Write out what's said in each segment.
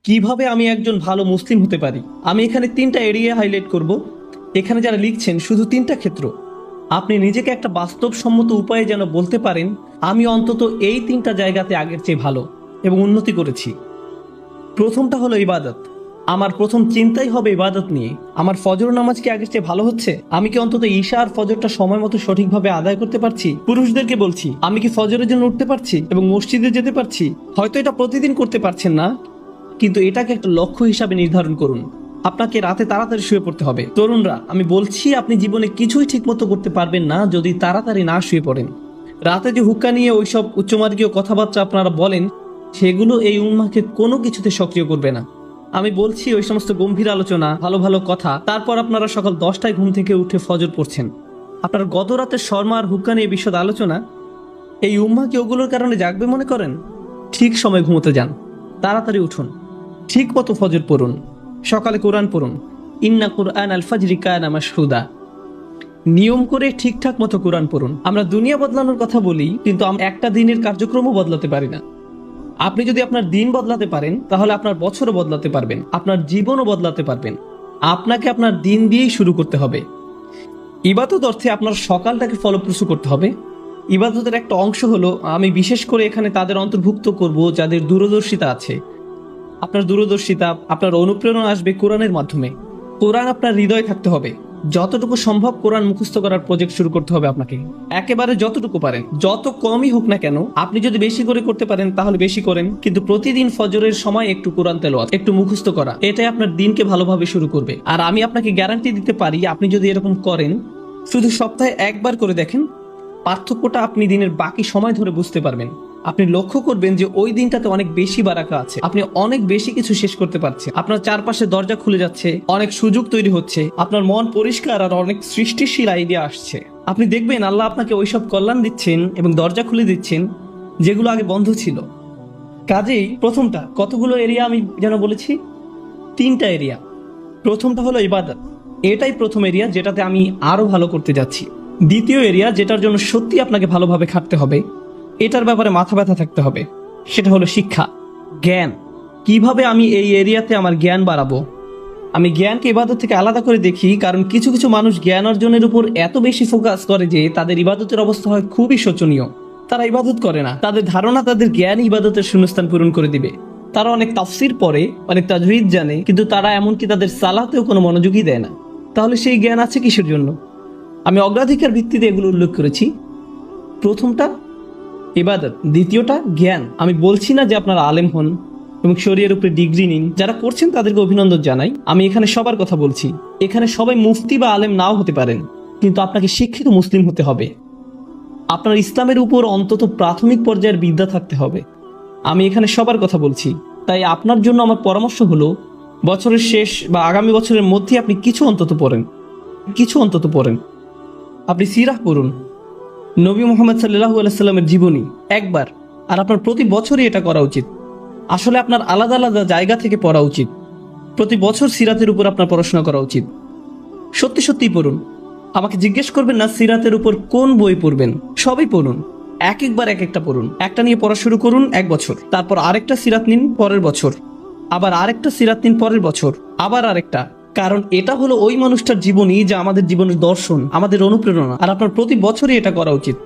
কিভাবে আমি একজন ভালো মুসলিম হতে পারি। আমি এখানে তিনটা এরিয়া হাইলাইট করব। এখানে যারা লিখছেন শুধু তিনটা ক্ষেত্র, আপনি নিজেকে একটা বাস্তবসম্মত উপায়ে যেন বলতে পারেন আমি অন্তত এই তিনটা জায়গাতে আগের চেয়ে ভালো এবং উন্নতি করেছি। প্রথমটা হলো ইবাদত। আমার প্রথম চিন্তাই হবে ইবাদত নিয়ে। আমার ফজর নামাজ কি আগের চেয়ে ভালো হচ্ছে? আমি কি অন্তত ঈশা আর ফজরটা সময় মতো সঠিকভাবে আদায় করতে পারছি? পুরুষদেরকে বলছি, আমি কি ফজরের জন্য উঠতে পারছি এবং মসজিদে যেতে পারছি? হয়তো এটা প্রতিদিন করতে পারছেন না, কিন্তু এটাকে একটা লক্ষ্য হিসাবে নির্ধারণ করুন। আপনাকে রাতে তাড়াতাড়ি শুয়ে পড়তে হবে। তরুণরা, আমি বলছি আপনি জীবনে কিছুই ঠিকমতো করতে পারবেন না যদি তাড়াতাড়ি না শুয়ে পড়েন। রাতে যে হুক্কা নিয়ে ওইসব উচ্চমার্গীয় কথাবার্তা আপনারা বলেন, সেগুলো এই উন্মাদকে কোনো কিছুতে সক্রিয় করবে না। আমি বলছি ওই সমস্ত গম্ভীর আলোচনা, ভালো ভালো কথা, তারপর আপনারা সকাল 10টায় ঘুম থেকে উঠে ফজর পড়ছেন। আপনার গত রাতের শর্মা আর হুক্কা নিয়ে বিশদ আলোচনা, এই উম্মা কি ওগুলোর কারণে জাগবে মনে করেন? ঠিক সময় ঘুমোতে যান, তাড়াতাড়ি উঠুন, ঠিক মতো ফজর পড়ুন, সকালে কোরআন পড়ুন। ইন্না কুরআন আল ফাজরি কানা মাশহুদা। নিয়ম করে ঠিকঠাক মতো কোরআন পড়ুন। আমরা দুনিয়া বদলানোর কথা বলি, কিন্তু আমরা একটা দিনের কার্যক্রমও বদলাতে পারি না। আপনি যদি আপনার দিন বদলাতে পারেন, তাহলে আপনার বছরও বদলাতে পারবেন, আপনার জীবনও বদলাতে পারবেন। আপনাকে আপনার দিন দিয়েই শুরু করতে হবে। ইবাদত অর্থে আপনার সকালটাকে ফলপ্রসূ করতে হবে। ইবাদতের একটা অংশ হলো, আমি বিশেষ করে এখানে তাদের অন্তর্ভুক্ত করব যাদের দূরদর্শিতা আছে। আপনার দূরদর্শিতা, আপনার অনুপ্রেরণা আসবে কোরআনের মাধ্যমে। কোরআন আপনার হৃদয়ে থাকতে হবে। যতটুকু সম্ভব কোরআন মুখস্থ করার প্রজেক্ট শুরু করতে হবে আপনাকে। একেবারে যতটুকু পারেন, যত কমই হোক না কেন, আপনি যদি বেশি করে করতে পারেন তাহলে বেশি করেন, কিন্তু প্রতিদিন ফজরের সময় একটু কোরআন তেলাওয়াত, একটু মুখস্থ করা, এটাই আপনার দিনকে ভালোভাবে শুরু করবে। আর আমি আপনাকে গ্যারান্টি দিতে পারি, আপনি যদি এরকম করেন, শুধু সপ্তাহে একবার করে দেখেন, পার্থক্যটা আপনি দিনের বাকি সময় ধরে বুঝতে পারবেন। আপনি লক্ষ্য করবেন যে ওই দিনটাতে অনেক বেশি বারাকা আছে, আপনি অনেক বেশি কিছু শেষ করতে পারছেন, আপনার চারপাশে দরজা খুলে যাচ্ছে, অনেক সুযোগ তৈরি হচ্ছে, আপনার মন পরিষ্কার আর অনেক সৃষ্টিশীল আইডিয়া আসছে। আপনি দেখবেন আল্লাহ আপনাকে ওইসব কল্যাণ দিচ্ছেন এবং দরজা খুলে দিচ্ছেন যেগুলো আগে বন্ধ ছিল। কাজেই প্রথমটা, কতগুলো এরিয়া আমি যেন বলেছি? তিনটা এরিয়া। প্রথমটা হলো ইবাদত, এটাই প্রথম এরিয়া যেটাতে আমি আরো ভালো করতে যাচ্ছি। দ্বিতীয় এরিয়া, যেটার জন্য সত্যি আপনাকে ভালোভাবে খাটতে হবে, এটার ব্যাপারে মাথা ব্যথা থাকতে হবে, সেটা হলো শিক্ষা, জ্ঞান। কিভাবে আমি এই এরিয়াতে আমার জ্ঞান বাড়াবো? আমি জ্ঞানকে ইবাদত থেকে আলাদা করে দেখি, কারণ কিছু কিছু মানুষ জ্ঞান অর্জনের উপর এত বেশি ফোকাস করে যে তাদের ইবাদতের অবস্থা হয় খুবই শোচনীয়। তারা ইবাদত করে না, তাদের ধারণা তাদের জ্ঞান ইবাদতের শূন্যস্থান পূরণ করে দিবে। তারা অনেক তাফসির পড়ে, অনেক তাজউইদ জানে, কিন্তু তারা এমনকি তাদের সালাতেও কোনো মনোযোগই দেয় না। তাহলে সেই জ্ঞান আছে কিসের জন্য? আমি অগ্রাধিকার ভিত্তিতে এগুলো উল্লেখ করেছি। প্রথমটা ইবাদত, দ্বিতীয়টা জ্ঞান। আমি বলছি না যে আপনারা আলেম হন এবং শরীয়তের উপরে ডিগ্রি নিন, যারা করছেন তাদেরকে অভিনন্দন জানাই। আমি এখানে সবার কথা বলছি। এখানে সবাই মুফতি বা আলেম নাও হতে পারেন, কিন্তু আপনাকে শিক্ষিত মুসলিম হতে হবে। আপনার ইসলামের উপর অন্তত প্রাথমিক পর্যায়ের বিদ্যা থাকতে হবে। আমি এখানে সবার কথা বলছি। তাই আপনার জন্য আমার পরামর্শ হলো, বছরের শেষ বা আগামী বছরের মধ্যে আপনি কিছু অন্তত পড়েন। আপনি সিরাহ পড়ুন, নবী মোহাম্মদ সাল্লাল্লাহু আলাইহি সাল্লামের জীবনী একবার। আর আপনার প্রতি বছরই এটা করা উচিত। আসলে আপনার আলাদা আলাদা জায়গা থেকে পড়া উচিত। প্রতি বছর সিরাতের উপর আপনার পড়াশোনা করা উচিত। সত্যি সত্যিই পড়ুন। আমাকে জিজ্ঞেস করবেন না সিরাতের উপর কোন বই পড়বেন, সবই পড়ুন। একবার এক একটা পড়ুন। একটা নিয়ে পড়া শুরু করুন 1 বছর, তারপর আরেকটা সিরাত নিন পরের বছর, আবার আরেকটা সিরাত নিন পরের বছর, আবার আরেকটা। কারণ এটা হলো ওই মানুষটার জীবনী যা আমাদের জীবনের দর্শন, আমাদের অনুপ্রেরণা। আর আপনার প্রতি বছরই এটা করা উচিত।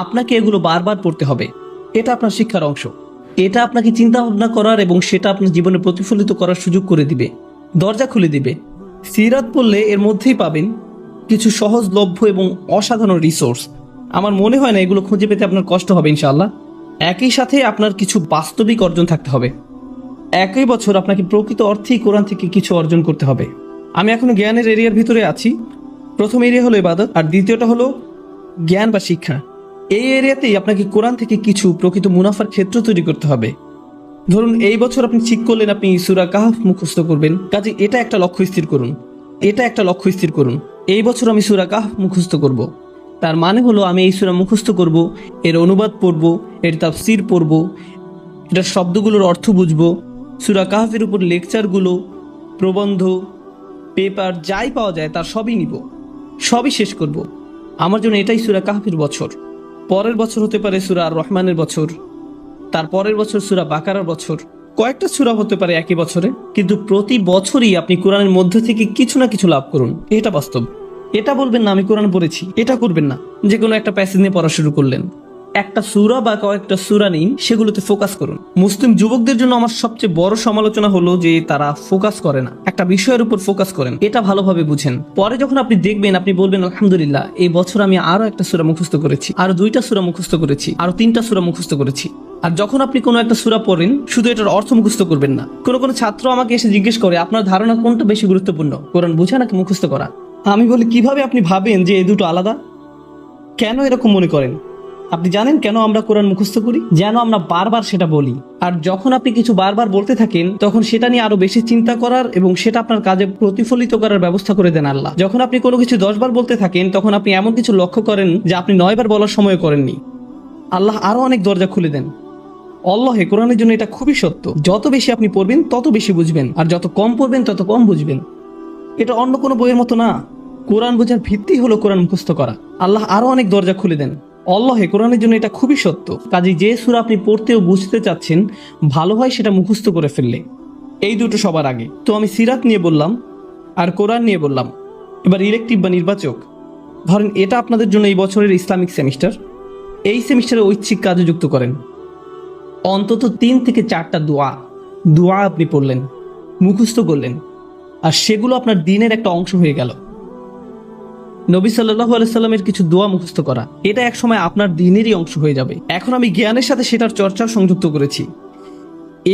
আপনাকে এগুলো বারবার পড়তে হবে। এটা আপনার শিক্ষার অংশ। এটা আপনাকে চিন্তা ভাবনা করার এবং সেটা আপনার জীবনে প্রতিফলিত করার সুযোগ করে দিবে, দরজা খুলে দিবে। সিরাত পড়লে এর মধ্যেই পাবেন কিছু সহজলভ্য এবং অসাধারণ রিসোর্স। আমার মনে হয় না এগুলো খুঁজে পেতে আপনার কষ্ট হবে ইনশাআল্লাহ। একই সাথে আপনার কিছু বাস্তবিক অর্জন থাকতে হবে। একই বছর আপনাকে প্রকৃত অর্থেই কোরআন থেকে কিছু অর্জন করতে হবে। আমি এখনো জ্ঞানের এরিয়ার ভিতরে আছি। প্রথম এরিয়া হলো ইবাদত, আর দ্বিতীয়টা হলো জ্ঞান বা শিক্ষা। এই এরিয়াতেই আপনাকে কোরআন থেকে কিছু প্রকৃত মুনাফার ক্ষেত্র তৈরি করতে হবে। ধরুন এই বছর আপনি ঠিক করলেন আপনি সূরা কাহফ মুখস্থ করবেন, কাজে এটা একটা লক্ষ্য স্থির করুন। এই বছর আমি সূরা কাহফ মুখস্থ করব। তার মানে হলো আমি এই সূরা মুখস্থ করব, এর অনুবাদ পড়ব, এর তাফসীর পড়ব, এটার শব্দগুলোর অর্থ বুঝব, সূরা কাহফের উপর লেকচারগুলো, প্রবন্ধ, পেপার যাই পাওয়া যায় তার সবই নিব, সবই শেষ করব। আমার জন্য এটাই সূরা কাহফের বছর। পরের বছর হতে পারে সূরা আর রহমানের বছর, তার পরের বছর সূরা বাকারার বছর। কয়েকটা সূরা হতে পারে একই বছরে, কিন্তু প্রতি বছরই আপনি কোরআনের মধ্যে থেকে কিছু না কিছু লাভ করুন। এটা বাস্তব। এটা বলবেন না আমি কোরআন পড়েছি, এটা করবেন না যে কোনো একটা প্যাসেজ নিয়ে পড়া শুরু করলেন। একটা সূরা বা কয়েকটা সূরা নিন, সেগুলোতে ফোকাস করুন। মুসলিম যুবকদের জন্য আমার সবচেয়ে বড় সমালোচনা হলো যে তারা ফোকাস করে না, একটা বিষয়ের উপর ফোকাস করেন। এটা ভালোভাবে বুঝেন। পরে যখন আপনি দেখবেন, আপনি বলবেন আলহামদুলিল্লাহ, এই বছর আমি আরো একটা সূরা মুখস্থ করেছি, আরো 2টা সূরা মুখস্থ করেছি, আরো 3টা সূরা মুখস্থ করেছি। আর যখন আপনি কোনো একটা সূরা পড়েন, শুধু এটার অর্থ মুখস্থ করবেন না। কোনো ছাত্র আমাকে এসে জিজ্ঞেস করে, আপনার ধারণা কোনটা বেশি গুরুত্বপূর্ণ, কোরআন বোঝা নাকি মুখস্থ করা? আমি বলি, কিভাবে আপনি ভাবেন যে এই দুটো আলাদা? কেন এরকম মনে করেন? আপনি জানেন কেন আমরা কোরআন মুখস্থ করি? যেন আমরা বারবার সেটা বলি। আর যখন আপনি কিছু বারবার বলতে থাকেন, তখন সেটা নিয়ে আরো বেশি চিন্তা করার এবং সেটা আপনার কাজে প্রতিফলিত করার ব্যবস্থা করে দেন আল্লাহ। যখন আপনি কোনো কিছু 10 বার বলতে থাকেন, তখন আপনি এমন কিছু লক্ষ্য করেন যা আপনি 9 বার বলার সময় করেননি। আল্লাহ আরো অনেক দরজা খুলে দেন। আল্লাহে কোরআনের জন্য এটা খুবই সত্য। যত বেশি আপনি পড়বেন তত বেশি বুঝবেন, আর যত কম পড়বেন তত কম বুঝবেন। এটা অন্য কোনো বইয়ের মতো না। কোরআন বোঝার ভিত্তি হলো কোরআন মুখস্থ করা। আল্লাহ আরো অনেক দরজা খুলে দেন। আল্লাহে কোরআনের জন্য এটা খুবই সত্য। কাজে যে সূরা আপনি পড়তে ও বুঝতে চাচ্ছেন, ভালো হয় সেটা মুখস্থ করে ফেললে। এই দুটো সবার আগে। তো আমি সিরাত নিয়ে বললাম আর কোরআন নিয়ে বললাম। এবার ইলেকটিভ বা নির্বাচক। ধরেন এটা আপনাদের জন্য এই বছরের ইসলামিক সেমিস্টার। এই সেমিস্টারে ঐচ্ছিক কাজে যুক্ত করেন। অন্তত 3 থেকে 4টা দোয়া আপনি পড়লেন, মুখস্থ করলেন, আর সেগুলো আপনার দিনের একটা অংশ হয়ে গেল। নবী সাল্লাল্লাহু আলাইহি সাল্লামের কিছু দোয়া মুখস্থ করা, এটা এক সময় আপনার দিনেরই অংশ হয়ে যাবে। এখন আমি জ্ঞানের সাথে সেটার চর্চা সংযুক্ত করেছি।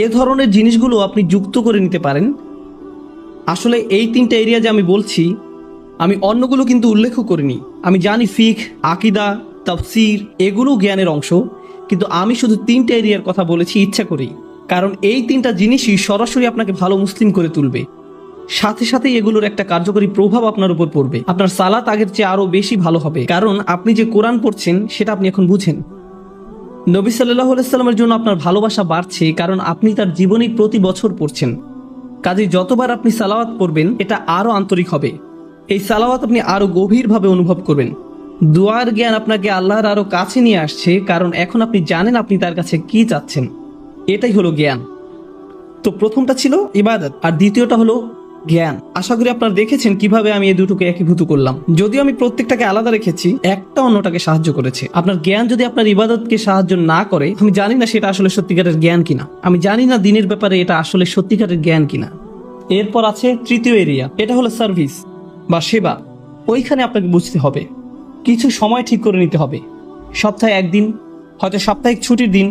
এ ধরনের জিনিসগুলো আপনি যুক্ত করে নিতে পারেন। আসলে এই 3টা এরিয়া যে আমি বলছি, আমি অন্যগুলো কিন্তু উল্লেখও করিনি। আমি জানি ফিকহ, আকীদা, তাফসীর এগুলো জ্ঞানের অংশ, কিন্তু আমি শুধু 3টা এরিয়ার কথা বলেছি ইচ্ছা করেই। কারণ এই 3টা জিনিসই সরাসরি আপনাকে ভালো মুসলিম করে তুলবে। সাথে সাথে এগুলোর একটা কার্যকরী প্রভাব আপনার উপর পড়বে। আপনার সালাত আগের চেয়ে আরো বেশি ভালো হবে, কারণ আপনি যে কোরআন পড়ছেন সেটা আপনি এখন বুঝেন। নবী সাল্লাল্লাহু আলাইহি সাল্লামের জন্য আপনার ভালোবাসা বাড়ছে, কারণ আপনি তার জীবনী প্রতি বছর পড়ছেন। কাজেই যতবার আপনি সালাওয়াত পড়বেন, এটা আরো আন্তরিক হবে। এই সালাওয়াত আপনি আরো গভীরভাবে অনুভব করবেন। দোয়ার জ্ঞান আপনাকে আল্লাহর আরো কাছে নিয়ে আসছে, কারণ এখন আপনি জানেন আপনি তার কাছে কি চাচ্ছেন। এটাই হলো জ্ঞান। তো প্রথমটা ছিল ইবাদত, আর দ্বিতীয়টা হলো জ্ঞান। আশা করি আপনারা দেখেছেন কিভাবে আমি এই দুটোকে একীভূত করলাম। যদিও আমি প্রত্যেকটাকে আলাদা রেখেছি, একটা অন্যটাকে সাহায্য করেছে। আপনার জ্ঞান যদি আপনার ইবাদতকে সাহায্য না করে, আমি জানি না সেটা আসলে সত্যিকারের জ্ঞান কিনা। আমি জানি না দিনের ব্যাপারে এটা আসলে সত্যিকারের জ্ঞান কিনা। এরপর আছে তৃতীয় এরিয়া, এটা হলো সার্ভিস বা সেবা। ওইখানে আপনাকে বুঝতে হবে, কিছু সময় ঠিক করে নিতে হবে। সপ্তাহে 1 দিন, হয়তো সাপ্তাহিক ছুটির দিন,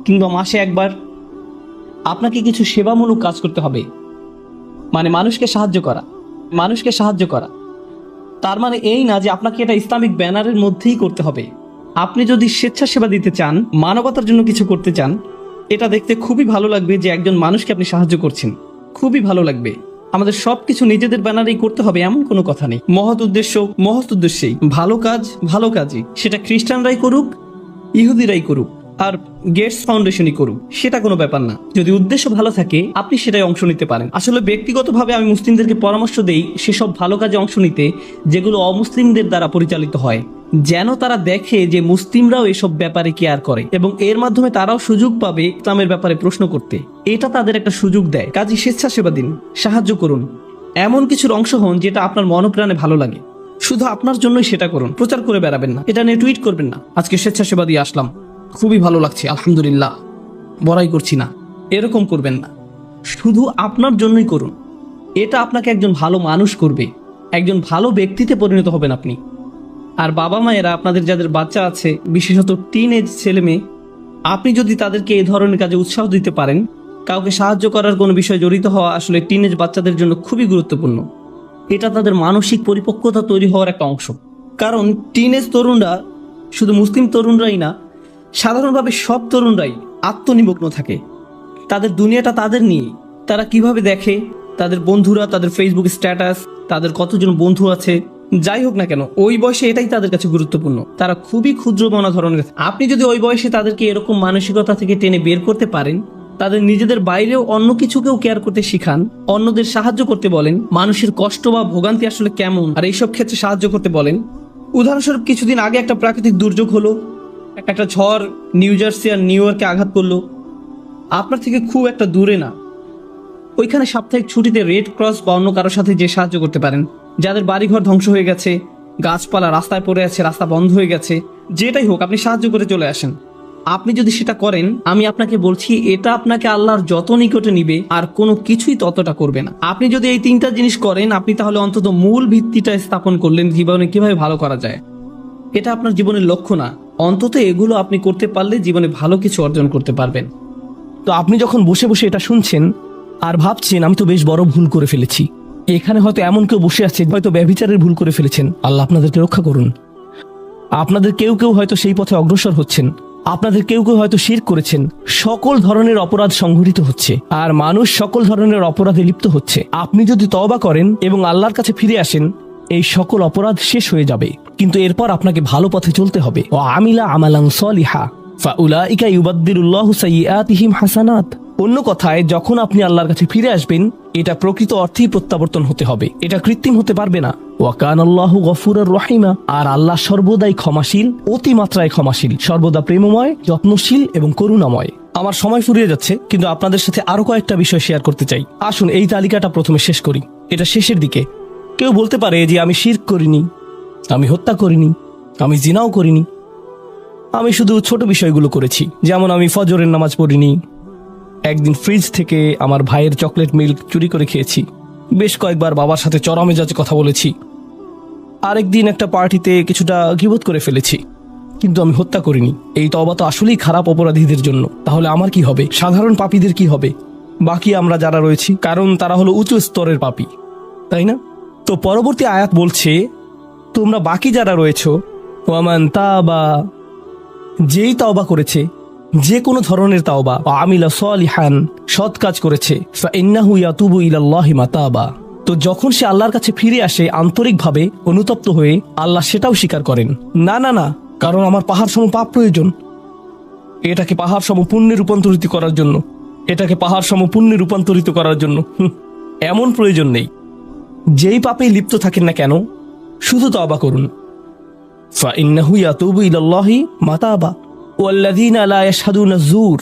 কিংবা মাসে 1 বার আপনাকে কিছু সেবামূলক কাজ করতে হবে। মানে মানুষকে সাহায্য করা। তার মানে এই না যে আপনাকে এটা ইসলামিক ব্যানারের মধ্যেই করতে হবে। আপনি যদি স্বেচ্ছাসেবা দিতে চান, মানবতার জন্য কিছু করতে চান, এটা দেখতে খুবই ভালো লাগবে যে একজন মানুষকে আপনি সাহায্য করছেন। খুবই ভালো লাগবে। আমাদের সবকিছু নিজেদের ব্যানারেই করতে হবে এমন কোনো কথা নেই। মহৎ উদ্দেশ্যেই ভালো কাজই, সেটা খ্রিস্টানরাই করুক, ইহুদিরাই করুক, আর গেটস ফাউন্ডেশনই করুক, সেটা কোনো ব্যাপার না। যদি উদ্দেশ্য ভালো থাকে, আপনি সেটাই অংশ নিতে পারেন। আসলে ব্যক্তিগতভাবে আমি মুসলিমদেরকে পরামর্শ দেই সেসব ভালো কাজে অংশ নিতে যেগুলো অমুসলিমদের দ্বারা পরিচালিত হয়, যেন তারা দেখে যে মুসলিমরাও এসব ব্যাপারে কেয়ার করে, এবং এর মাধ্যমে তারাও সুযোগ পাবে ইসলামের ব্যাপারে প্রশ্ন করতে। এটা তাদের একটা সুযোগ দেয়। কাজে স্বেচ্ছাসেবা দিন, সাহায্য করুন, এমন কিছুর অংশ হন যেটা আপনার মনপ্রাণে ভালো লাগে। শুধু আপনার জন্যই সেটা করুন, প্রচার করে বেড়াবেন না, এটা নিয়ে টুইট করবেন না, আজকে স্বেচ্ছাসেবা দিয়ে আসলাম, খুবই ভালো লাগছে, আলহামদুলিল্লাহ, বড়াই করছি না, এরকম করবেন না। শুধু আপনার জন্যই করুন। এটা আপনাকে একজন ভালো মানুষ করবে, একজন ভালো ব্যক্তিতে পরিণত হবেন আপনি। আর বাবা মায়েরা, আপনাদের যাদের বাচ্চা আছে, বিশেষত টিন এজ ছেলে মেয়ে, আপনি যদি তাদেরকে এই ধরনের কাজে উৎসাহ দিতে পারেন, কাউকে সাহায্য করার কোনো বিষয়ে জড়িত হওয়া আসলে টিন এজ বাচ্চাদের জন্য খুবই গুরুত্বপূর্ণ। এটা তাদের মানসিক পরিপক্কতা তৈরি হওয়ার একটা অংশ। কারণ টিন এজ তরুণরা, শুধু মুসলিম তরুণরাই না, সাধারণভাবে সব তরুণরাই আত্মনিমগ্ন থাকে। তাদের দুনিয়াটা তাদের নিয়ে। তারা কিভাবে দেখে, তাদের বন্ধুরা, তাদের ফেসবুক স্ট্যাটাস, তাদের কতজন বন্ধু আছে, যাই হোক না কেন, ওই বয়সে এটাই তাদের কাছে গুরুত্বপূর্ণ। তারা খুবই ক্ষুদ্র মনা ধরনের। আপনি যদি ওই বয়সে তাদেরকে এরকম মানসিকতা থেকে টেনে বের করতে পারেন, তাদের নিজেদের বাইরেও অন্য কিছুকেও কেয়ার করতে শিখান, অন্যদের সাহায্য করতে বলেন, মানুষের কষ্ট বা ভোগান্তি আসলে কেমন আর এইসব ক্ষেত্রে সাহায্য করতে বলেন। উদাহরণস্বরূপ, কিছুদিন আগে একটা প্রাকৃতিক দুর্যোগ হলো, একটা ঝড় নিউ জার্সি আর নিউ ইয়র্কে আঘাত করলো। আপনার থেকে খুব একটা দূরে না। ওইখানে সাপ্তাহিক ছুটিতে রেড ক্রস বা অন্য কারোর সাথে যে সাহায্য করতে পারেন, যাদের বাড়িঘর ধ্বংস হয়ে গেছে, গাছপালা রাস্তায় পড়ে আছে, রাস্তা বন্ধ হয়ে গেছে, যেটাই হোক আপনি সাহায্য করে চলে আসেন। আপনি যদি সেটা করেন, আমি আপনাকে বলছি এটা আপনাকে আল্লাহর যত নিকটে নিবে আর কোনো কিছুই ততটা করবে না। আপনি যদি এই তিনটা জিনিস করেন, আপনি তাহলে অন্তত মূল ভিত্তিটা স্থাপন করলেন জীবনে কিভাবে ভালো করা যায়। এটা আপনার জীবনের লক্ষ্য না, অন্তত এগুলো আপনি করতে পারলে জীবনে ভালো কিছু অর্জন করতে পারবেন। তো আপনি যখন বসে বসে এটা শুনছেন আর ভাবছেন আমি তো বেশ বড় ভুল করে ফেলেছি, এখানে হয়তো এমন কেউ বসে আছে হয়তো ব্যভিচারের ভুল করে ফেলেছেন, আল্লাহ আপনাদেরকে রক্ষা করুন। আপনাদের কেউ কেউ হয়তো সেই পথে অগ্রসর হচ্ছেন, আপনাদের কেউ কেউ হয়তো শিরক করেছেন। সকল ধরনের অপরাধ সংঘটিত হচ্ছে আর মানুষ সকল ধরনের অপরাধে লিপ্ত হচ্ছে। আপনি যদি তওবা করেন এবং আল্লাহর কাছে ফিরে আসেন, এই সকল অপরাধ শেষ হয়ে যাবে। কিন্তু এরপর আপনাকে ভালো পথে চলতে হবে। ও আমিলা আমালান সলিহা ফাউলাইকা ইউবাদদিলুল্লাহু সাইয়্যাতিহিম হাসানাত। অন্য কথায়, যখন আপনি আল্লাহর কাছে ফিরে আসবেন, এটা প্রকৃত অর্থেই প্রত্যাবর্তন হতে হবে, এটা কৃত্রিম হতে পারবে না। ওয়া কানাল্লাহু গফুরুর রহিমা। আর আল্লাহ সর্বদাই ক্ষমাশীল, অতিমাত্রায় ক্ষমাশীল, সর্বদা প্রেমময়, যত্নশীল এবং করুণাময়। আমার সময় ফুরিয়ে যাচ্ছে, কিন্তু আপনাদের সাথে আরো কয়েকটা বিষয় শেয়ার করতে চাই। আসুন এই তালিকাটা প্রথমে শেষ করি। এটা শেষের দিকে। কেউ বলতে পারে যে আমি শিরক করিনি, আমি হত্যা করিনি, আমি জিনাও করিনি, আমি শুধু ছোট বিষয়গুলো করেছি। যেমন আমি ফজরের নামাজ পড়িনি, একদিন ফ্রিজ থেকে আমার ভাইয়ের চকলেট মিল্ক চুরি করে খেয়েছি, বেশ কয়েকবার বাবার সাথে চড়া মেজাজে কথা বলেছি, আরেকদিন একটা পার্টিতে কিছুটা গীবত করে ফেলেছি, কিন্তু আমি হত্যা করিনি। এই তওবা তো আসলেই খারাপ অপরাধীদের জন্য। তাহলে আমার কি হবে? সাধারণ পাপীদের কি হবে? বাকি আমরা যারা রয়েছি, কারণ তারা হলো উঁচু স্তরের পাপী, তাই না? তো পরবর্তী আয়াত বলছে, তোমরা বাকি যারা রয়েছো, ওয়ামান তাবা, যেই তওবা করেছে, যে কোনো ধরনের তাওবা, আমিলা সলিহান, সৎ কাজ করেছে, ফাইন্নাহু ইয়াতুবু ইলাল্লাহি মাতাবা। তো যখন সে আল্লাহর কাছে ফিরে আসে আন্তরিকভাবে, অনুতপ্ত হয়ে, আল্লাহ সেটাও স্বীকার করেন। না না না, কারণ আমার পাহাড় সম পাপ প্রয়োজন, এটাকে পাহাড় সম পুণ্যে রূপান্তরিত করার জন্য, এটাকে পাহাড় সম পুণ্যে রূপান্তরিত করার জন্য এমন প্রয়োজন নেই। যেই পাপে লিপ্ত থাকেন না কেন, শুধু তওবা করুন। ফাইন্নাহু ইয়াতুবু ইলাল্লাহি মাতাবা ওয়াল্লাযীনা লা ইয়াশহাদুনা যুর।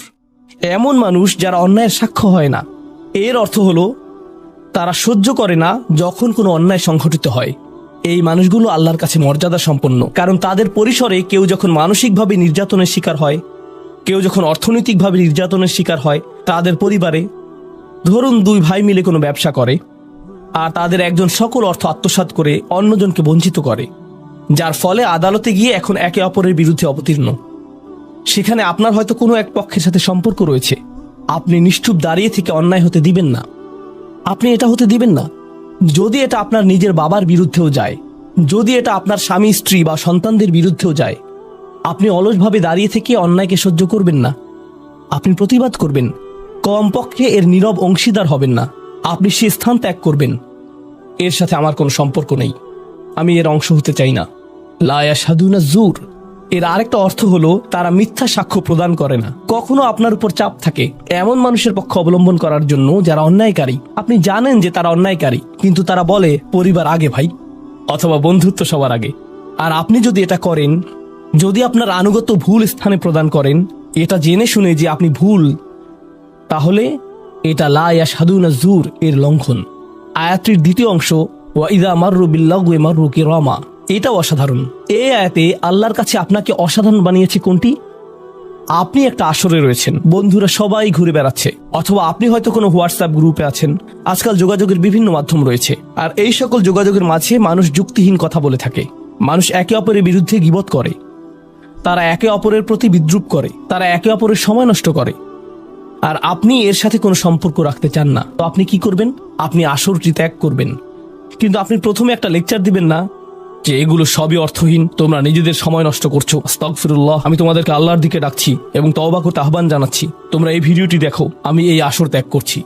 এমন মানুষ যারা অন্যায়ের সাক্ষ্য হয় না। এর অর্থ হলো তারা সহ্য করে না যখন কোনো অন্যায় সংঘটিত হয়। এই মানুষগুলো আল্লাহর কাছে মর্যাদা সম্পন্ন, কারণ তাদের পরিসরে কেউ যখন মানসিকভাবে নির্যাতনের শিকার হয়, কেউ যখন অর্থনৈতিকভাবে নির্যাতনের শিকার হয়, তাদের পরিবারে ধরুন দুই ভাই মিলে কোনো ব্যবসা করে আর তাদের একজন সকল অর্থ আত্মসাৎ করে অন্যজনকে বঞ্চিত করে, যার ফলে আদালতে গিয়ে এখন একে অপরের বিরুদ্ধে অবতীর্ণ। সেখানে আপনার হয়তো কোনো এক পক্ষের সাথে সম্পর্ক রয়েছে, আপনি নিশ্চুপ দাঁড়িয়ে থেকে অন্যায় হতে দিবেন না। আপনি এটা হতে দিবেন না। যদি এটা আপনার নিজের বাবার বিরুদ্ধেও যায়, যদি এটা আপনার স্বামী স্ত্রী বা সন্তানদের বিরুদ্ধেও যায়, আপনি অলসভাবে দাঁড়িয়ে থেকে অন্যায়কে সহ্য করবেন না, আপনি প্রতিবাদ করবেন। কমপক্ষে এর নীরব অংশীদার হবেন না, আপনি সে স্থান ত্যাগ করবেন। এর সাথে আমার কোনো সম্পর্ক নেই, আমি এর অংশ হতে চাই না। লা ইয়াশহাদুনা যুর, এর আরেকটা অর্থ হলো তারা মিথ্যা সাক্ষ্য প্রদান করে না। কখনো আপনার উপর চাপ থাকে এমন মানুষের পক্ষ অবলম্বন করার জন্য যারা অন্যায়কারী। আপনি জানেন যে তারা অন্যায়কারী, কিন্তু তারা বলে পরিবার আগে ভাই, অথবা বন্ধুত্ব সবার আগে। আর আপনি যদি এটা করেন, যদি আপনার আনুগত্য ভুল স্থানে প্রদান করেন, এটা জেনে শুনে যে আপনি ভুল, তাহলে এটা লা ইয়াশহাদুনা যুর এর লঙ্ঘন। আয়াতটির দ্বিতীয় অংশ, ওয়া ইযা মাররু বিল্লাগwi মাররু কিরামা, এটাও অসাধারণ। এই আয়াতে আল্লাহর কাছে আপনাকে অসাধারণ বানিয়েছে কোনটি? আপনি একটা আসরে রয়েছেন, বন্ধুরা সবাই ঘুরে বেড়াচ্ছে, অথবা আপনি হয়তো কোনো হোয়াটসঅ্যাপ গ্রুপে আছেন। আজকাল যোগাযোগের বিভিন্ন মাধ্যম রয়েছে, আর এই সকল যোগাযোগের মাঝে মানুষ যুক্তিহীন কথা বলে থাকে। মানুষ একে অপরের বিরুদ্ধে গীবত করে, তারা একে অপরের প্রতি বিদ্রূপ করে, তারা একে অপরের সময় নষ্ট করে। আর আপনি এর সাথে কোনো সম্পর্ক রাখতে চান না, তো আপনি কি করবেন? আপনি আসরটি ত্যাগ করবেন। কিন্তু আপনি প্রথমে একটা লেকচার দিবেন না যে এগুলো সবই অর্থহীন, তোমরা নিজেদের সময় নষ্ট করছো, আস্তাগফিরুল্লাহ, আমি তোমাদেরকে আল্লাহর দিকে ডাকছি এবং তওবা করতে আহ্বান জানাচ্ছি, তোমরা এই ভিডিওটি দেখো, আমি এই আসর ত্যাগ করছি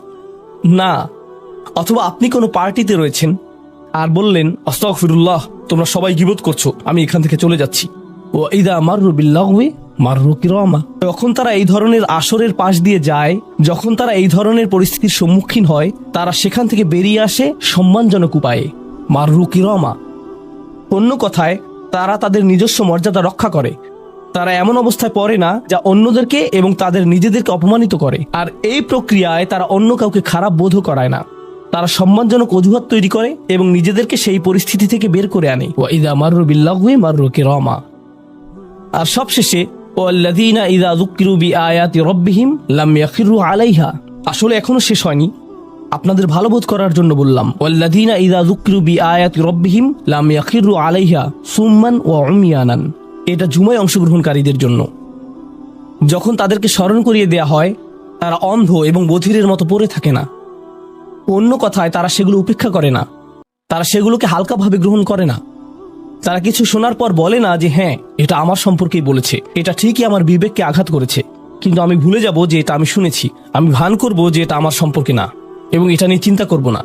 না। অথবা আপনি কোনো পার্টিতে রয়েছেন আর বললেন আস্তাগফিরুল্লাহ, তোমরা সবাই গীবত করছো, আমি এখান থেকে চলে যাচ্ছি। ওয়া ইযা মাররু বিল্লাগwi মাররু কিরামা, যখন তারা এই ধরনের আসরের পাশ দিয়ে যায়, যখন তারা এই ধরনের পরিস্থিতির সম্মুখীন হয়, তারা সেখান থেকে বেরিয়ে আসে সম্মানজনক উপায়ে, মাররু কিরামা। অন্য কথায়, তারা তাদের নিজস্ব মর্যাদা রক্ষা করে। তারা এমন অবস্থায় পড়ে না যা অন্যদেরকে এবং তাদের নিজেদেরকে অপমানিত করে, আর এই প্রক্রিয়ায় তারা অন্য কাউকে খারাপ বোধও করায় না। তারা সম্মানজনক অজুহাত তৈরি করে এবং নিজেদেরকে সেই পরিস্থিতি থেকে বের করে আনে। ওয়াইদা মাররু বিল্লাগহি মাররু কিরামা। আর সবশেষে ওয়াল্লাযীনা ইযা যুকিরু বিআয়াতি রাব্বিহিম লাম ইয়াখিরু আলাইহা। আসলে এখনো শেষ হয়নি, আপনাদের ভালো বোধ করার জন্য বললাম। ওয়াল্লাযীনা ইযা যুকিরু বিআয়াতি রাব্বিহিম লাম ইয়াখিরু আলাইহা সুম্মান ওয়া উমিয়ানান। এটা জুমায় অংশগ্রহণকারীদের জন্য। যখন তাদেরকে স্মরণ করিয়ে দেয়া হয়, তারা অন্ধ এবং বধিরের মতো পড়ে থাকে না। অন্য কথায় তারা সেগুলো উপেক্ষা করে না, তারা সেগুলোকে হালকাভাবে গ্রহণ করে না। তারা কিছু শোনার পর বলে না যে হ্যাঁ, এটা আমার সম্পর্কেই বলেছে, এটা ঠিকই আমার বিবেককে আঘাত করেছে, কিন্তু আমি ভুলে যাব যে এটা আমি শুনেছি। আমি ভান করব যে এটা আমার সম্পর্কে না এবং এটা নিয়ে চিন্তা করব না।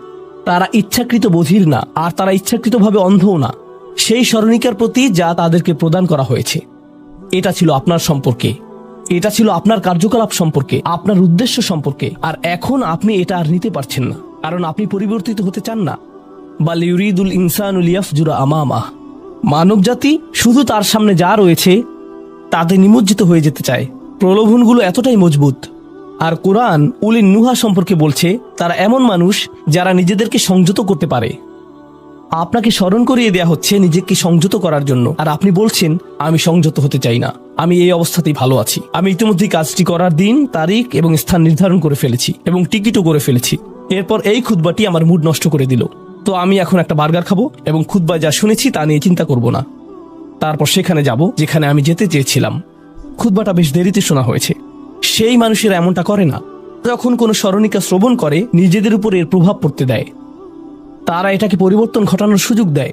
তারা ইচ্ছাকৃত বধির না, আর তারা ইচ্ছাকৃতভাবে অন্ধও না। সেই স্মরণিকার প্রতি যা তাদেরকে প্রদান করা হয়েছে, এটা ছিল আপনার সম্পর্কে, এটা ছিল আপনার কার্যকলাপ সম্পর্কে, আপনার উদ্দেশ্য সম্পর্কে। আর এখন আপনি এটা আর নিতে পারছেন না, কারণ আপনি পরিবর্তিত হতে চান না। বাল ইউরিদুল ইনসানু লিয়াফজুরা আমামাহ। মানব জাতি শুধু তার সামনে যা রয়েছে তাতে নিমজ্জিত হয়ে যেতে চায়। প্রলোভনগুলো এতটাই মজবুত। আর কোরআন উলিন নুহা সম্পর্কে বলছে, তারা এমন মানুষ যারা নিজেদেরকে সংযত করতে পারে। আপনাকে স্মরণ করিয়ে দেয়া হচ্ছে নিজেকে সংযত করার জন্য, আর আপনি বলছেন আমি সংযত হতে চাই না, আমি এই অবস্থাতেই ভালো আছি। আমি ইতিমধ্যেই কাজটি করার দিন, তারিখ এবং স্থান নির্ধারণ করে ফেলেছি এবং টিকিটও করে ফেলেছি। এরপর এই খুতবাটি আমার মুড নষ্ট করে দিল। তো আমি এখন একটা বার্গার খাবো এবং খুতবায় যা শুনেছি তা নিয়ে চিন্তা করব না। তারপর সেখানে যাব যেখানে আমি যেতে চেয়েছিলাম। খুতবাটা বেশ দেরিতে শোনা হয়েছে। সেই মানুষেরা এমনটা করে না। যখন কোনো স্মরণিকা শ্রবণ করে, নিজেদের উপর এর প্রভাব পড়তে দেয়। তারা এটাকে পরিবর্তন ঘটানোর সুযোগ দেয়।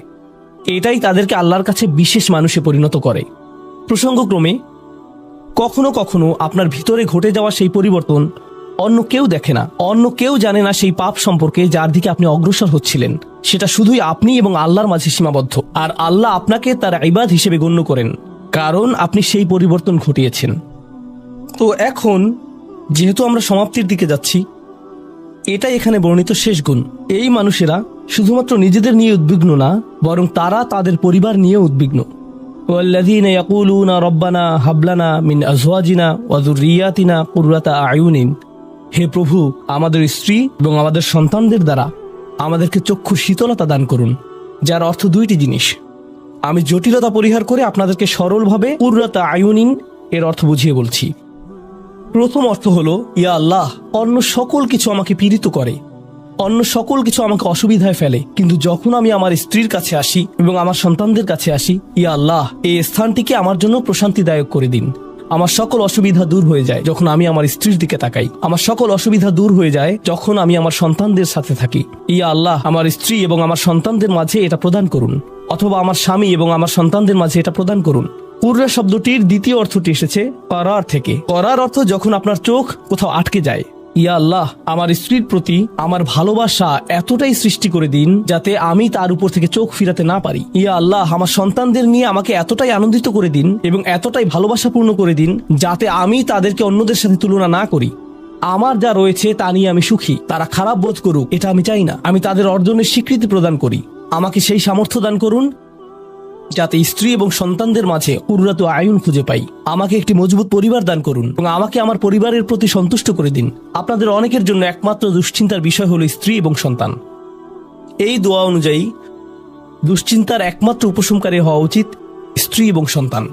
এটাই তাদেরকে আল্লাহর কাছে বিশেষ মানুষে পরিণত করে। প্রসঙ্গক্রমে কখনো কখনো আপনার ভিতরে ঘটে যাওয়া সেই পরিবর্তন অন্য কেউ দেখে না, অন্য কেউ জানে না সেই পাপ সম্পর্কে যার দিকে আপনি অগ্রসর হচ্ছিলেন। সেটা শুধুই আপনি এবং আল্লাহর মাঝে সীমাবদ্ধ। আর আল্লাহ আপনাকে তার ইবাদ হিসেবে গণ্য করেন, কারণ আপনি সেই পরিবর্তন ঘটিয়েছেন। তো এখন যেহেতু আমরা সমাপ্তির দিকে যাচ্ছি, এটাই এখানে বর্ণিত শেষ গুণ। এই মানুষেরা শুধুমাত্র নিজেদের নিয়ে উদ্বিগ্ন না, বরং তারা তাদের পরিবার নিয়ে উদ্বিগ্ন। ওয়াল্লাযীনা ইয়াকুলুনা রব্বানা হাব লানা মিন আজওয়াজিনা ওয়া যুররিয়াতিনা কুররাতা আয়ুনিন। হে প্রভু, আমাদের স্ত্রী এবং আমাদের সন্তানদের দ্বারা আমাদেরকে চক্ষু শীতলতা দান করুন, যার অর্থ দুইটি জিনিস। আমি জটিলতা পরিহার করে আপনাদেরকে সরলভাবে কুররাতা আয়ুনিন এর অর্থ বুঝিয়ে বলছি। প্রথম অর্থ হলো, ইয়া আল্লাহ, অন্য সকল কিছু আমাকে পীড়িত করে, অন্য সকল কিছু আমাকে অসুবিধায় ফেলে, কিন্তু যখন আমি আমার স্ত্রীর কাছে আসি এবং আমার সন্তানদের কাছে আসি, ইয়া আল্লাহ, এই স্থানটিকে আমার জন্য প্রশান্তিদায়ক করে দিন। আমার সকল অসুবিধা দূর হয়ে যায় যখন আমি আমার স্ত্রীর দিকে তাকাই। আমার সকল অসুবিধা দূর হয়ে যায় যখন আমি আমার সন্তানদের সাথে থাকি। ইয়া আল্লাহ, আমার স্ত্রী এবং আমার সন্তানদের মাঝে এটা প্রদান করুন, অথবা আমার স্বামী এবং আমার সন্তানদের মাঝে এটা প্রদান করুন। কুররা শব্দটির দ্বিতীয় অর্থটি এসেছে করার থেকে। করার অর্থ যখন আপনার চোখ কোথাও আটকে যায়। ইয়া আল্লাহ, আমার স্ত্রীর প্রতি আমার ভালোবাসা এতটাই সৃষ্টি করে দিন যাতে আমি তার উপর থেকে চোখ ফিরাতে না পারি। ইয়া আল্লাহ, আমার সন্তানদের নিয়ে আমাকে এতটাই আনন্দিত করে দিন এবং এতটাই ভালোবাসাপূর্ণ করে দিন যাতে আমি তাদেরকে অন্যদের সাথে তুলনা না করি। আমার যা রয়েছে তা নিয়ে আমি সুখী। তারা খারাপ বোধ করুক, এটা আমি চাই না। আমি তাদের অর্জনের স্বীকৃতি প্রদান করি। আমাকে সেই সামর্থ্য দান করুন যাতে স্ত্রী এবং সন্তানদের মাঝে কুররাতু আয়ুন খুঁজে পাই। আমাকে একটি মজবুত পরিবার দান করুন এবং আমাকে আমার পরিবারের প্রতি সন্তুষ্ট করে দিন। আপনাদের অনেকের জন্য একমাত্র দুশ্চিন্তার বিষয় হলো স্ত্রী এবং সন্তান। এই দোয়া অনুযায়ী দুশ্চিন্তার একমাত্র উপশমকারী হওয়া উচিত স্ত্রী এবং সন্তান।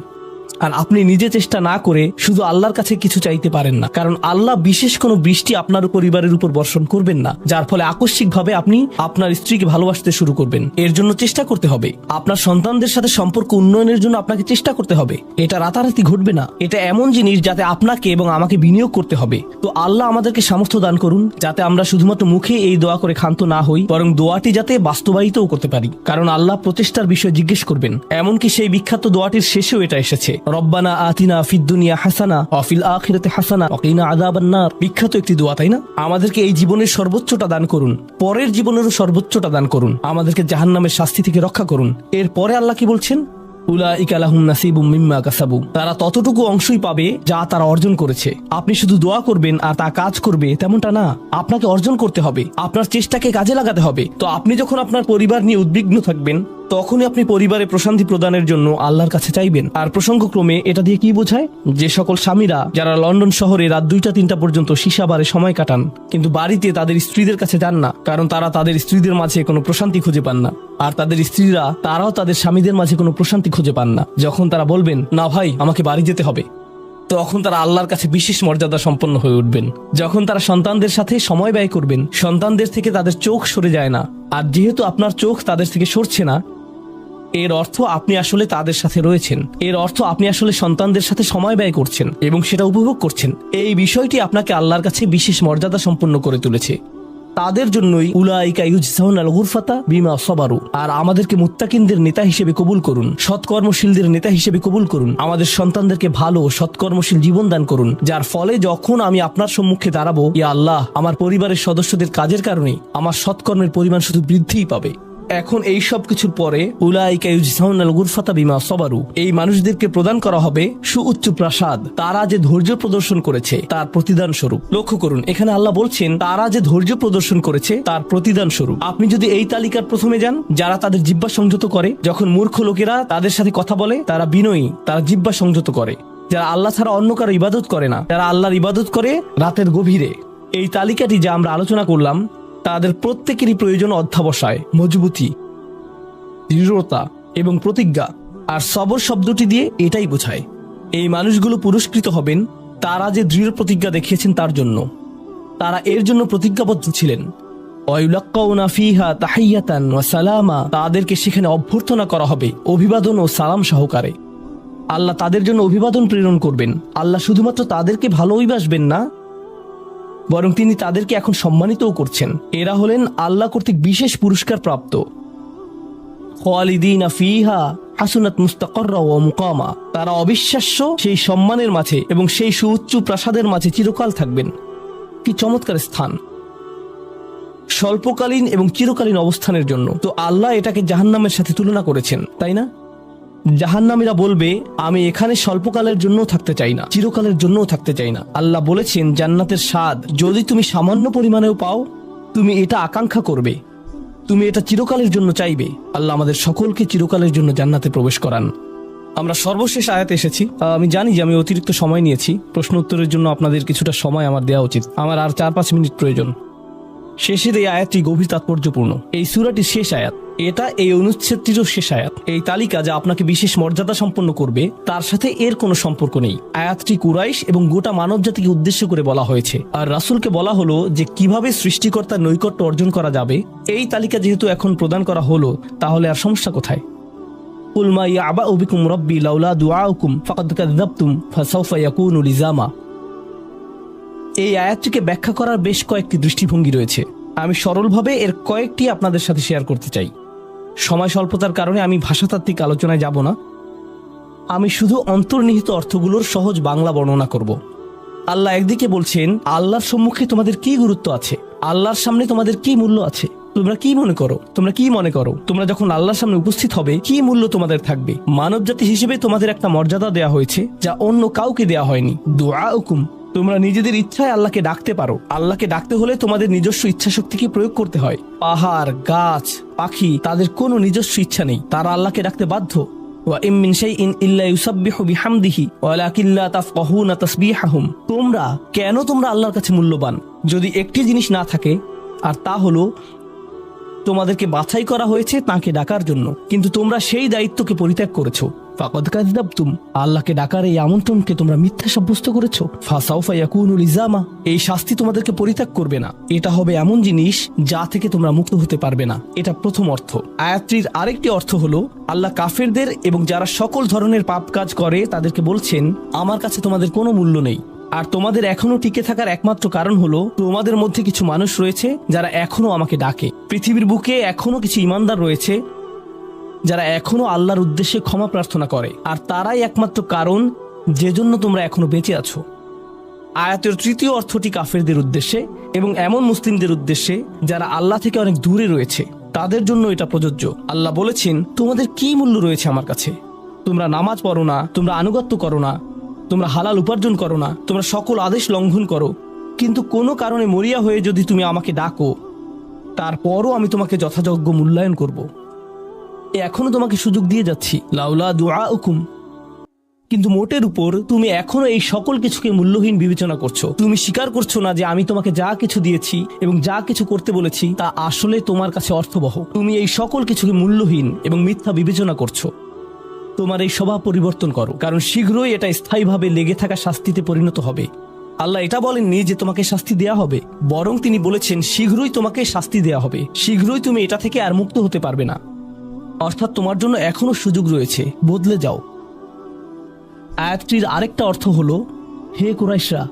আর আপনি নিজে চেষ্টা না করে শুধু আল্লাহর কাছে কিছু চাইতে পারেন না, কারণ আল্লাহ বিশেষ কোনো বৃষ্টি আপনার পরিবারের উপর বর্ষণ করবেন না, যার ফলে আকস্মিকভাবে আপনি আপনার স্ত্রীকে ভালোবাসতে শুরু করবেন। এর জন্য চেষ্টা করতে হবে। আপনার সন্তানদের সাথে সম্পর্ক উন্নয়নের জন্য আপনাকে চেষ্টা করতে হবে। এটা রাতারাতি ঘটবে না। এটা এমন জিনিস যাতে আপনাকে এবং আমাকে বিনিয়োগ করতে হবে। তো আল্লাহ আমাদেরকে সামর্থ্য দান করুন যাতে আমরা শুধুমাত্র মুখে এই দোয়া করে ক্ষান্ত না হই, বরং দোয়াটি যাতে বাস্তবায়িতও করতে পারি। কারণ আল্লাহ প্রচেষ্টার বিষয়ে জিজ্ঞেস করবেন। এমনকি সেই বিখ্যাত দোয়াটির শেষেও এটা এসেছে, রব্বানা আতিনা ফিদ দুনিয়া হাসানা ওয়া ফিল আখিরাতি হাসানা ওয়া কিনা আযাবান নার। বিখ্যাত একটি দোয়া, তাই না? আমাদেরকে এই জীবনের সর্বোচ্চটা দান করুন, পরের জীবনেরও সর্বোচ্চটা দান করুন, আমাদেরকে জাহান্নামের শাস্তি থেকে রক্ষা করুন। এরপরে আল্লাহ কি বলছেন? উলাইকা লাহুম নাসিবুম মিম্মা কাসাবু। তারা ততটুকু অংশই পাবে যা তারা অর্জন করেছে। আপনি শুধু দোয়া করবেন আর তা কাজ করবে তেমনটা না। আপনাকে অর্জন করতে হবে, আপনার চেষ্টাকে কাজে লাগাতে হবে। তো আপনি যখন আপনার পরিবার নিয়ে উদ্বিগ্ন থাকবেন, তখনই আপনি পরিবারে প্রশান্তি প্রদানের জন্য আল্লাহর কাছে চাইবেন। আর প্রসঙ্গক্রমে এটা দিয়ে কি বোঝায়? যে সকল স্বামীরা যারা লন্ডন শহরে রাত 2টা-3টা পর্যন্ত সীসা বারে সময় কাটান, কিন্তু বাড়িতে তাদের স্ত্রীদের কাছে যান না, কারণ তারা তাদের স্ত্রীদের মাঝে কোনো প্রশান্তি খুঁজে পান না। আর তাদের স্ত্রীরা তারাও তাদের স্বামীদের মাঝে কোনো প্রশান্তি খুঁজে পান না। যখন তারা বলবেন, না ভাই আমাকে বাড়ি যেতে হবে, তখন তারা আল্লাহর কাছে বিশেষ মর্যাদা সম্পন্ন হয়ে উঠবেন। যখন তারা সন্তানদের সাথে সময় ব্যয় করবেন, সন্তানদের থেকে তাদের চোখ সরে যায় না। আর যেহেতু আপনার চোখ তাদের থেকে সরছে না, এর অর্থ আপনি আসলে তাদের সাথে রয়েছেন। এর অর্থ আপনি আসলে সন্তানদের সাথে সময় ব্যয় করছেন এবং সেটা উপভোগ করছেন। এই বিষয়টি আপনাকে আল্লাহর কাছে বিশেষ মর্যাদা সম্পন্ন করে তুলেছে। তাদের জন্যই উলাইকা ইউজজাউনাল গুরফাতা বিমা সাবারু। আর আমাদেরকে মুত্তাকিনদের নেতা হিসেবে কবুল করুন, সৎকর্মশীলদের নেতা হিসেবে কবুল করুন। আমাদের সন্তানদেরকে ভালো সৎকর্মশীল জীবন দান করুন, যার ফলে যখন আমি আপনার সম্মুখে দাঁড়াবো, ইয়া আল্লাহ, আমার পরিবারের সদস্যদের কাজের কারণে আমার সৎকর্মের পরিমাণ শুধু বৃদ্ধিই পাবে। এখন এই সব কিছুর পরে উলাইকা ইউজজাউনাল গুরফাতা বিমা সাবারু, এই মানুষদেরকে প্রদান করা হবে সুউচ্চ প্রাসাদ, তারা যে ধৈর্য প্রদর্শন করেছে তার প্রতিদান স্বরূপ। লক্ষ্য করুন, এখানে আল্লাহ বলছেন তারা যে ধৈর্য প্রদর্শন করেছে তার প্রতিদান স্বরূপ। আপনি যদি এই তালিকার প্রথমে যান, যারা তাদের জিহ্বা সংযত করে, যখন মূর্খ লোকেরা তাদের সাথে কথা বলে তারা বিনয়ী, তারা জিহ্বা সংযত করে, যারা আল্লাহ ছাড়া অন্য কারো ইবাদত করে না, যারা আল্লাহর ইবাদত করে রাতের গভীরে। এই তালিকাটি যা আমরা আলোচনা করলাম, তাদের প্রত্যেকেরই প্রয়োজন অধ্যাবসায়, মজবুতি, দৃঢ়তা এবং প্রতিজ্ঞা। আর সবর শব্দটি দিয়ে এটাই বোঝায়। এই মানুষগুলো পুরস্কৃত হবেন তারা যে দৃঢ় প্রতিজ্ঞা দেখিয়েছেন তার জন্য। তারা এর জন্য প্রতিজ্ঞাবদ্ধ ছিলেন। ওয়ায়ুলাক্কাউনা ফিহা তাহিয়াতান ওয়া সালামা, তাদেরকে সেখানে অভ্যর্থনা করা হবে অভিবাদন ও সালাম সহকারে। আল্লাহ তাদের জন্য অভিবাদন প্রেরণ করবেন। আল্লাহ শুধুমাত্র তাদেরকে ভালোবাসবেন না, বরং তিনি তাদেরকে এখন সম্মানিতও করছেন। এরা হলেন আল্লাহ কর্তৃক বিশেষ পুরস্কার প্রাপ্ত। খালিদিনা ফিহা হাসুনাত মুস্তাকাররা ওয়া মুকামা, তারা অবিশ্বাস্য সেই সম্মানের মাঝে এবং সেই সুউচ্চ প্রাসাদের মাঝে চিরকাল থাকবেন। কি চমৎকার স্থান! স্বল্পকালীন এবং চিরকালীন অবস্থানের জন্য। তো আল্লাহ এটাকে জাহান্নামের সাথে তুলনা করেছেন, তাই না? জাহান্নামীরা বলবে, আমি এখানে স্বল্পকালের জন্যও থাকতে চাই না, চিরকালের জন্যও থাকতে চাই না। আল্লাহ বলেছেন, জান্নাতের স্বাদ যদি তুমি সামান্য পরিমাণেও পাও, তুমি এটা আকাঙ্ক্ষা করবে, তুমি এটা চিরকালের জন্য চাইবে। আল্লাহ আমাদের সকলকে চিরকালের জন্য জান্নাতে প্রবেশ করান। আমরা সর্বশেষ আয়াতে এসেছি। আমি জানি যে আমি অতিরিক্ত সময় নিয়েছি, প্রশ্ন উত্তরের জন্য আপনাদের কিছুটা সময় আমার দেওয়া উচিত। আমার আর 4-5 মিনিট প্রয়োজন। শেষের এই আয়াতটি গভীর তাৎপর্যপূর্ণ। এই সূরাটির শেষ আয়াত, এটা এই অনুচ্ছেদটিরও শেষ আয়াত। এই তালিকা যা আপনাকে বিশেষ মর্যাদা সম্পন্ন করবে, তার সাথে এর কোনো সম্পর্ক নেই। আয়াতটি কুরাইশ এবং গোটা মানব জাতিকে উদ্দেশ্য করে বলা হয়েছে। আর রাসূলকে বলা হলো যে কিভাবে সৃষ্টিকর্তার নৈকট্য অর্জন করা যাবে। এই তালিকা যেহেতু এখন প্রদান করা হলো, তাহলে আর সমস্যা কোথায়? কুল মা ইয়াবাউ বিকুম রাব্বি লাউলা দুআউকুম ফাকাদ কাযাবতুম ফাসাউফা ইয়াকুনু লিজামা। এই আয়াতটিকে ব্যাখ্যা করার বেশ কয়েকটি দৃষ্টিভঙ্গি রয়েছে। আমি সরলভাবে এর কয়েকটি আপনাদের সাথে শেয়ার করতে চাই। সময় স্বল্পতার কারণে আমি ভাষাতাত্ত্বিক আলোচনায় যাব না। আমি শুধু অন্তর্নিহিত অর্থগুলোর সহজ বাংলা বর্ণনা করব। আল্লাহ একদিকে বলছেন, আল্লাহর সম্মুখে তোমাদের কি গুরুত্ব আছে, আল্লাহর সামনে তোমাদের কি মূল্য আছে, তোমরা কি মনে করো, তোমরা যখন আল্লাহর সামনে উপস্থিত হবে কি মূল্য তোমাদের থাকবে। মানব জাতি হিসেবে তোমাদের একটা মর্যাদা দেয়া হয়েছে যা অন্য কাউকে দেয়া হয়নি। দুআউকুম, তোমরা নিজেদের ইচ্ছায় আল্লাহকে ডাকতে পারো। আল্লাহকে ডাকতে হলে তোমাদের নিজস্ব ইচ্ছা শক্তিকে প্রয়োগ করতে হয়। পাহাড়, গাছ, পাখি, তাদের কোনো নিজস্ব ইচ্ছা নেই, তারা আল্লাহকে ডাকতে বাধ্য। ওয়া ইম মিন শাইইন ইল্লা ইউসাব্বিহু বিহামদিহি ওয়ালাকিন লা তাফকাহুনা তাসবিহাহুম। তোমরা আল্লাহর কাছে মূল্যবান যদি একটি জিনিস না থাকে, আর তা হলো তোমাদেরকে বাছাই করা হয়েছে তাকে ডাকার জন্য, কিন্তু তোমরা সেই দায়িত্বকে পরিত্যাগ করেছো। ফাকাদ কাযাবতুম, আল্লাহকে ডাকার এই আমন্ত্রণকে তোমরা মিথ্যা সাব্যস্ত করেছো। ফাসাউফা ইয়াকুনু লিজামা, এই শাস্তি তোমাদেরকে পরিত্যাগ করবে না। এটা হবে এমন জিনিস যা থেকে তোমরা মুক্ত হতে পারবে না। এটা প্রথম অর্থ। আয়াতটির আরেকটি অর্থ হলো, আল্লাহ কাফেরদের এবং যারা সকল ধরনের পাপ কাজ করে তাদেরকে বলছেন, আমার কাছে তোমাদের কোনো মূল্য নেই। আর তোমাদের এখনো টিকে থাকার একমাত্র কারণ হলো তোমাদের মধ্যে কিছু মানুষ রয়েছে যারা এখনো আমাকে ডাকে। পৃথিবীর বুকে এখনো কিছু ইমানদার রয়েছে যারা এখনো আল্লাহর উদ্দেশ্যে ক্ষমা প্রার্থনা করে, আর তারাই একমাত্র কারণ যে জন্য তোমরা এখনো বেঁচে আছো। আয়াতের তৃতীয় অর্থটি কাফেরদের উদ্দেশ্যে এবং এমন মুসলিমদের উদ্দেশ্যে যারা আল্লাহ থেকে অনেক দূরে রয়েছে, তাদের জন্য এটা প্রযোজ্য। আল্লাহ বলেছেন, তোমাদের কি মূল্য রয়েছে আমার কাছে? তোমরা নামাজ পড়ো না, তোমরা আনুগত্য করো না, তোমরা হালাল উপার্জন করো না, তোমরা সকল আদেশ লঙ্ঘন করো, কিন্তু কোনো কারণে মরিয়া হয়ে যদি তুমি আমাকে ডাকো, তারপরও আমি তোমাকে যথাযোগ্য মূল্যায়ন করব। এখনো তোমাকে সুযোগ দিয়ে যাচ্ছি, লাউলা দুআউকুম। কিন্তু মোটের উপর তুমি এখনো এই সকল কিছুকে মূল্যহীন বিবেচনা করছো। তুমি স্বীকার করছো না যে আমি তোমাকে যা কিছু দিয়েছি এবং যা কিছু করতে বলেছি তা আসলে তোমার কাছে অর্থবহ। তুমি এই সকল কিছুকে মূল্যহীন এবং মিথ্যা বিবেচনা করছো। তোমার এই স্বভাব পরিবর্তন করো, কারণ শীঘ্রই এটা স্থায়ীভাবে লেগে থাকা শাস্তিতে পরিণত হবে। আল্লাহ এটা বলেননি যে তোমাকে শাস্তি দেয়া হবে, বরং তিনি বলেছেন শীঘ্রই তোমাকে শাস্তি দেয়া হবে, শীঘ্রই তুমি এটা থেকে আর মুক্ত হতে পারবে না। অর্থাৎ তোমার জন্য এখনো সুযোগ রয়েছে, বদলে যাও। আয়াতটির আরেকটা অর্থ হলো, হে কুরাইশরা,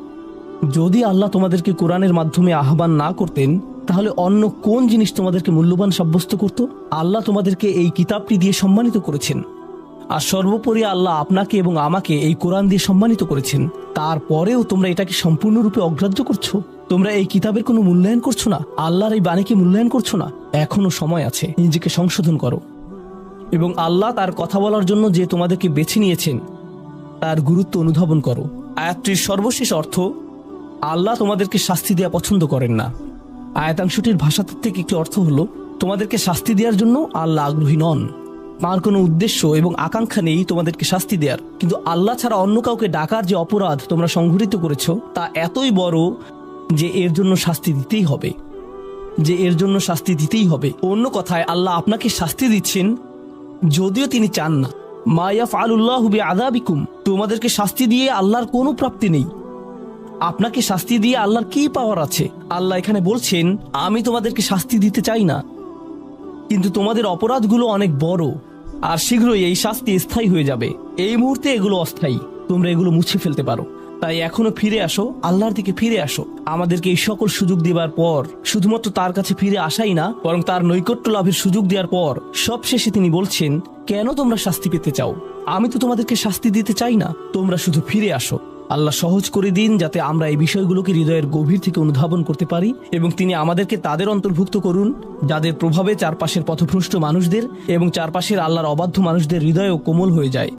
যদি আল্লাহ তোমাদেরকে কোরআনের মাধ্যমে আহ্বান না করতেন তাহলে অন্য কোন জিনিস তোমাদেরকে মূল্যবান সাব্যস্ত করত? আল্লাহ তোমাদেরকে এই কিতাবটি দিয়ে সম্মানিত করেছেন, আর সর্বোপরি আল্লাহ আপনাকে এবং আমাকে এই কোরআন দিয়ে সম্মানিত করেছেন। তারপরেও তোমরা এটাকে সম্পূর্ণরূপে অগ্রাহ্য করছো। তোমরা এই কিতাবের কোনো মূল্যায়ন করছো না, আল্লাহর এই বাণীকে মূল্যায়ন করছো না। এখনো সময় আছে, নিজেকে সংশোধন করো এবং আল্লাহ তার কথা বলার জন্য যে তোমাদেরকে বেছে নিয়েছেন তার গুরুত্ব অনুধাবন করো। আয়াতটির সর্বশেষ অর্থ, আল্লাহ তোমাদেরকে শাস্তি দেওয়া পছন্দ করেন না। আয়াতাংশটির ভাষাতাত্ত্বিক একটি অর্থ হলো, তোমাদেরকে শাস্তি দেওয়ার জন্য আল্লাহ আগ্রহী নন। তার কোনো উদ্দেশ্য এবং আকাঙ্ক্ষা নেই তোমাদেরকে শাস্তি দেওয়ার। কিন্তু আল্লাহ ছাড়া অন্য কাউকে ডাকার যে অপরাধ তোমরা সংঘটিত করেছো তা এতই বড় যে এর জন্য শাস্তি দিতেই হবে। অন্য কথায় আল্লাহ আপনাকে শাস্তি দিচ্ছেন যদিও তিনি চান না। মা ইয়াফআলুল্লাহু বিআযাবিকুম, তোমাদেরকে শাস্তি দিয়ে আল্লাহর কোনো প্রাপ্তি নেই। আপনাকে শাস্তি দিয়ে আল্লাহর কি পাওয়ার আছে? আল্লাহ এখানে বলছেন, আমি তোমাদেরকে শাস্তি দিতে চাই না, কিন্তু তোমাদের অপরাধগুলো অনেক বড়, আর শীঘ্রই এই শাস্তি স্থায়ী হয়ে যাবে। এই মুহূর্তে এগুলো অস্থায়ী, তোমরা এগুলো মুছে ফেলতে পারো। তাই এখনো ফিরে আসো, আল্লাহর দিকে ফিরে আসো। আমাদেরকে এই সকল সুযোগ দেবার পর শুধুমাত্র তার কাছে ফিরে আসাই না, বরং তার নৈকট্য লাভের সুযোগ দেওয়ার পর সবশেষে তিনি বলছেন, কেন তোমরা শাস্তি পেতে চাও? আমি তো তোমাদেরকে শাস্তি দিতে চাই না, তোমরা শুধু ফিরে আসো। আল্লাহ সহজ করে দিন যাতে আমরা এই বিষয়গুলোকে হৃদয়ের গভীর থেকে অনুধাবন করতে পারি, এবং তিনি আমাদেরকে তাদের অন্তর্ভুক্ত করুন যাদের প্রভাবে চারপাশের পথভ্রষ্ট মানুষদের এবং চারপাশের আল্লাহর অবাধ্য মানুষদের হৃদয়ও কোমল হয়ে যায়।